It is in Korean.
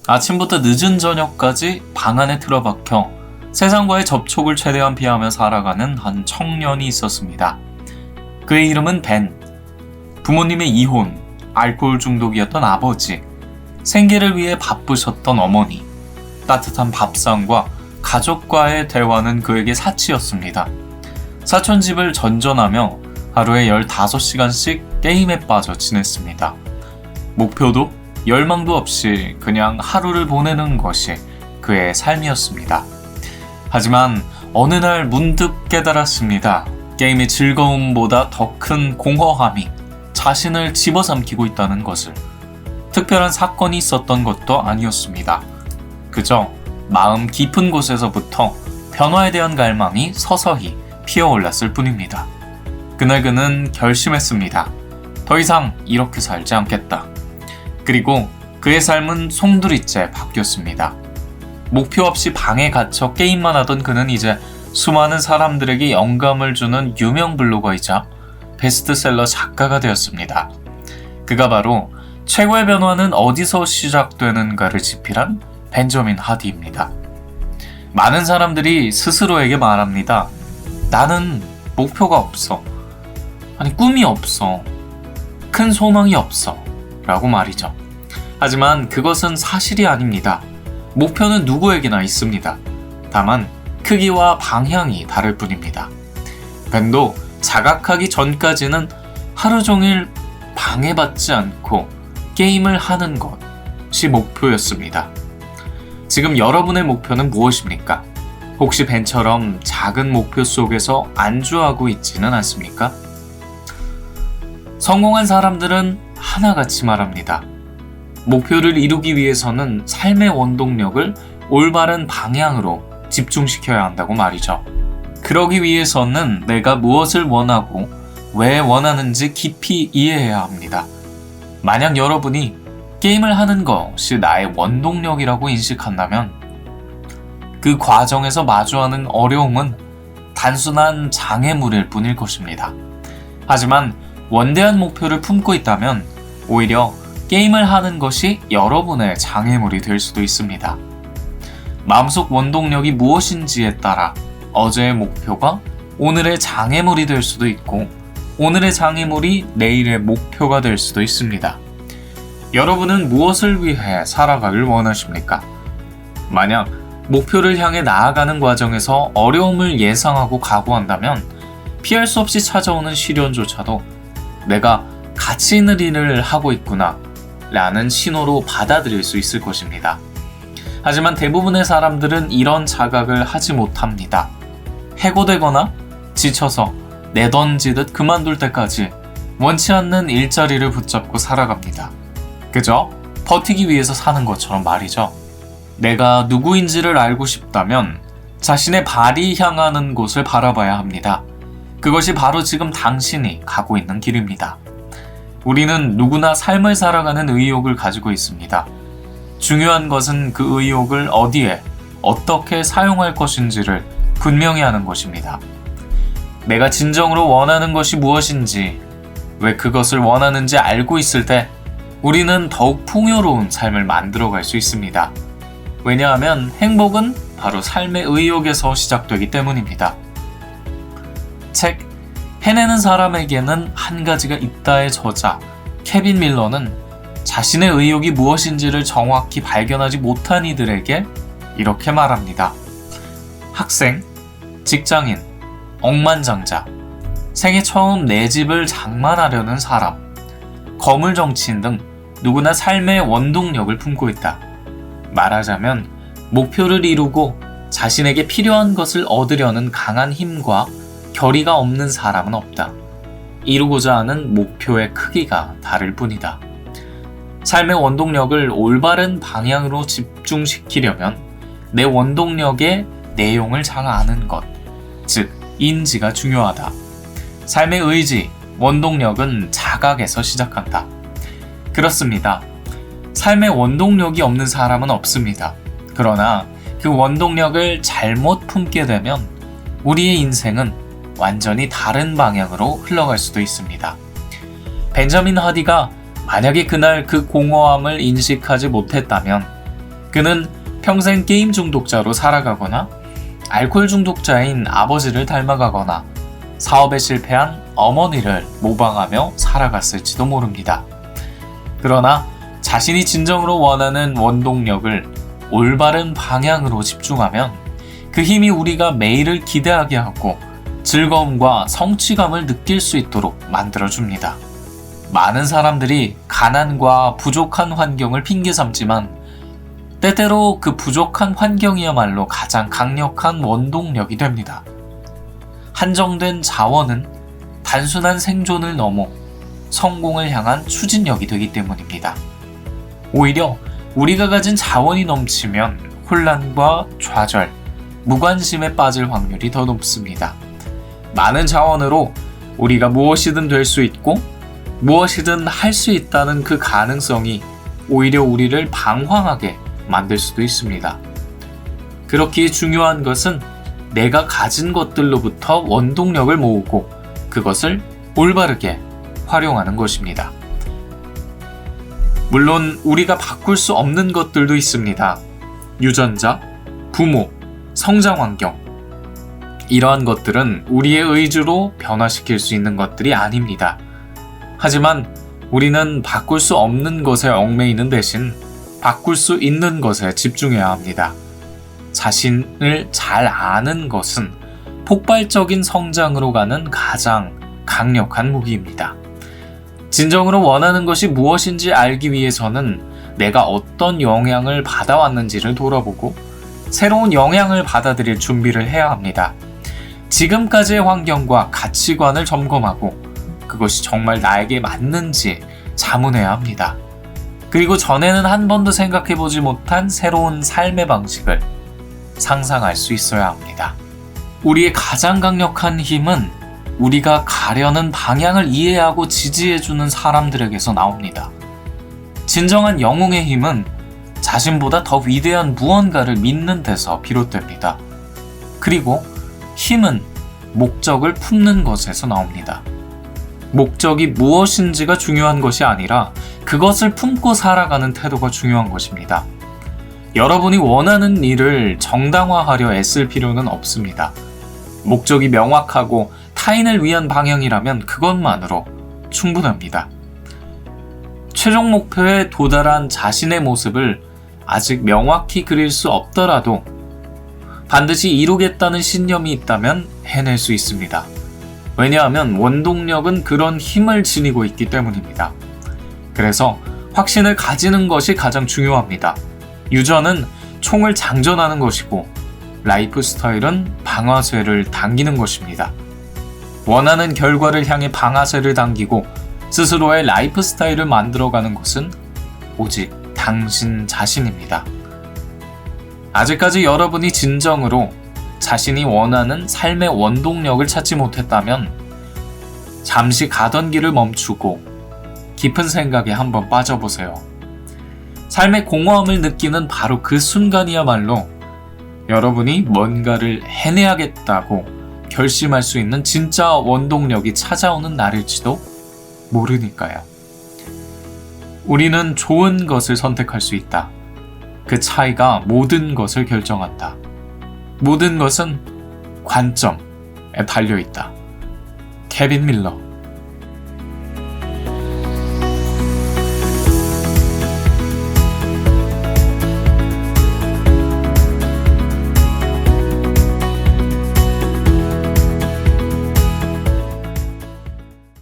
아침부터 늦은 저녁까지 방 안에 틀어박혀 세상과의 접촉을 최대한 피하며 살아가는 한 청년이 있었습니다. 그의 이름은 벤. 부모님의 이혼, 알코올 중독이었던 아버지, 생계를 위해 바쁘셨던 어머니, 따뜻한 밥상과 가족과의 대화는 그에게 사치였습니다. 사촌 집을 전전하며 하루에 15시간씩 게임에 빠져 지냈습니다. 목표도 열망도 없이 그냥 하루를 보내는 것이 그의 삶이었습니다. 하지만 어느 날 문득 깨달았습니다. 게임의 즐거움보다 더 큰 공허함이 자신을 집어삼키고 있다는 것을. 특별한 사건이 있었던 것도 아니었습니다. 그저 마음 깊은 곳에서부터 변화에 대한 갈망이 서서히 피어올랐을 뿐입니다. 그날 그는 결심했습니다. 더 이상 이렇게 살지 않겠다. 그리고 그의 삶은 송두리째 바뀌었습니다. 목표 없이 방에 갇혀 게임만 하던 그는 이제 수많은 사람들에게 영감을 주는 유명 블로거이자 베스트셀러 작가가 되었습니다. 그가 바로 최고의 변화는 어디서 시작되는가를 집필한 벤저민 하디입니다. 많은 사람들이 스스로에게 말합니다. 나는 목표가 없어. 아니, 꿈이 없어. 큰 소망이 없어. 라고 말이죠. 하지만 그것은 사실이 아닙니다. 목표는 누구에게나 있습니다. 다만 크기와 방향이 다를 뿐입니다. 벤도 자각하기 전까지는 하루 종일 방해받지 않고 게임을 하는 것이 목표였습니다. 지금 여러분의 목표는 무엇입니까? 혹시 벤처럼 작은 목표 속에서 안주하고 있지는 않습니까? 성공한 사람들은 하나같이 말합니다. 목표를 이루기 위해서는 삶의 원동력을 올바른 방향으로 집중시켜야 한다고 말이죠. 그러기 위해서는 내가 무엇을 원하고 왜 원하는지 깊이 이해해야 합니다. 만약 여러분이 게임을 하는 것이 나의 원동력이라고 인식한다면 그 과정에서 마주하는 어려움은 단순한 장애물일 뿐일 것입니다. 하지만 원대한 목표를 품고 있다면 오히려 게임을 하는 것이 여러분의 장애물이 될 수도 있습니다. 마음속 원동력이 무엇인지에 따라 어제의 목표가 오늘의 장애물이 될 수도 있고 오늘의 장애물이 내일의 목표가 될 수도 있습니다. 여러분은 무엇을 위해 살아가길 원하십니까? 만약 목표를 향해 나아가는 과정에서 어려움을 예상하고 각오한다면 피할 수 없이 찾아오는 시련조차도 내가 가치 있는 일을 하고 있구나 라는 신호로 받아들일 수 있을 것입니다. 하지만 대부분의 사람들은 이런 자각을 하지 못합니다. 해고되거나 지쳐서 내던지듯 그만둘 때까지 원치 않는 일자리를 붙잡고 살아갑니다. 그저 버티기 위해서 사는 것처럼 말이죠. 내가 누구인지를 알고 싶다면 자신의 발이 향하는 곳을 바라봐야 합니다. 그것이 바로 지금 당신이 가고 있는 길입니다. 우리는 누구나 삶을 살아가는 의욕을 가지고 있습니다. 중요한 것은 그 의욕을 어디에, 어떻게 사용할 것인지를 분명히 하는 것입니다. 내가 진정으로 원하는 것이 무엇인지, 왜 그것을 원하는지 알고 있을 때 우리는 더욱 풍요로운 삶을 만들어갈 수 있습니다. 왜냐하면 행복은 바로 삶의 의욕에서 시작되기 때문입니다. 책 해내는 사람에게는 한 가지가 있다의 저자 케빈 밀러는 자신의 의욕이 무엇인지를 정확히 발견하지 못한 이들에게 이렇게 말합니다. 학생, 직장인, 억만장자, 생애 처음 내 집을 장만하려는 사람, 거물 정치인 등 누구나 삶의 원동력을 품고 있다. 말하자면 목표를 이루고 자신에게 필요한 것을 얻으려는 강한 힘과 결의가 없는 사람은 없다. 이루고자 하는 목표의 크기가 다를 뿐이다. 삶의 원동력을 올바른 방향으로 집중시키려면 내 원동력의 내용을 잘 아는 것, 즉 인지가 중요하다. 삶의 의지, 원동력은 자각에서 시작한다. 그렇습니다. 삶의 원동력이 없는 사람은 없습니다. 그러나 그 원동력을 잘못 품게 되면 우리의 인생은 완전히 다른 방향으로 흘러갈 수도 있습니다. 벤저민 하디가 만약에 그날 그 공허함을 인식하지 못했다면 그는 평생 게임 중독자로 살아가거나 알코올 중독자인 아버지를 닮아가거나 사업에 실패한 어머니를 모방하며 살아갔을지도 모릅니다. 그러나 자신이 진정으로 원하는 원동력을 올바른 방향으로 집중하면 그 힘이 우리가 매일을 기대하게 하고 즐거움과 성취감을 느낄 수 있도록 만들어줍니다. 많은 사람들이 가난과 부족한 환경을 핑계 삼지만 때때로 그 부족한 환경이야말로 가장 강력한 원동력이 됩니다. 한정된 자원은 단순한 생존을 넘어 성공을 향한 추진력이 되기 때문입니다. 오히려 우리가 가진 자원이 넘치면 혼란과 좌절, 무관심에 빠질 확률이 더 높습니다. 많은 자원으로 우리가 무엇이든 될 수 있고 무엇이든 할 수 있다는 그 가능성이 오히려 우리를 방황하게 만들 수도 있습니다. 그렇기에 중요한 것은 내가 가진 것들로부터 원동력을 모으고 그것을 올바르게 활용하는 것입니다. 물론 우리가 바꿀 수 없는 것들도 있습니다. 유전자, 부모, 성장 환경. 이러한 것들은 우리의 의지로 변화시킬 수 있는 것들이 아닙니다. 하지만 우리는 바꿀 수 없는 것에 얽매이는 대신 바꿀 수 있는 것에 집중해야 합니다. 자신을 잘 아는 것은 폭발적인 성장으로 가는 가장 강력한 무기입니다. 진정으로 원하는 것이 무엇인지 알기 위해서는 내가 어떤 영향을 받아왔는지를 돌아보고 새로운 영향을 받아들일 준비를 해야 합니다. 지금까지의 환경과 가치관을 점검하고 그것이 정말 나에게 맞는지 자문해야 합니다. 그리고 전에는 한 번도 생각해보지 못한 새로운 삶의 방식을 상상할 수 있어야 합니다. 우리의 가장 강력한 힘은 우리가 가려는 방향을 이해하고 지지해주는 사람들에게서 나옵니다. 진정한 영웅의 힘은 자신보다 더 위대한 무언가를 믿는 데서 비롯됩니다. 그리고 힘은 목적을 품는 것에서 나옵니다. 목적이 무엇인지가 중요한 것이 아니라 그것을 품고 살아가는 태도가 중요한 것입니다. 여러분이 원하는 일을 정당화하려 애쓸 필요는 없습니다. 목적이 명확하고 타인을 위한 방향이라면 그것만으로 충분합니다. 최종 목표에 도달한 자신의 모습을 아직 명확히 그릴 수 없더라도 반드시 이루겠다는 신념이 있다면 해낼 수 있습니다. 왜냐하면 원동력은 그런 힘을 지니고 있기 때문입니다. 그래서 확신을 가지는 것이 가장 중요합니다. 유전은 총을 장전하는 것이고 라이프 스타일은 방아쇠를 당기는 것입니다. 원하는 결과를 향해 방아쇠를 당기고 스스로의 라이프 스타일을 만들어가는 것은 오직 당신 자신입니다. 아직까지 여러분이 진정으로 자신이 원하는 삶의 원동력을 찾지 못했다면 잠시 가던 길을 멈추고 깊은 생각에 한번 빠져보세요. 삶의 공허함을 느끼는 바로 그 순간이야말로 여러분이 뭔가를 해내야겠다고 결심할 수 있는 진짜 원동력이 찾아오는 날일지도 모르니까요. 우리는 좋은 것을 선택할 수 있다. 그 차이가 모든 것을 결정한다. 모든 것은 관점에 달려있다. 케빈 밀러.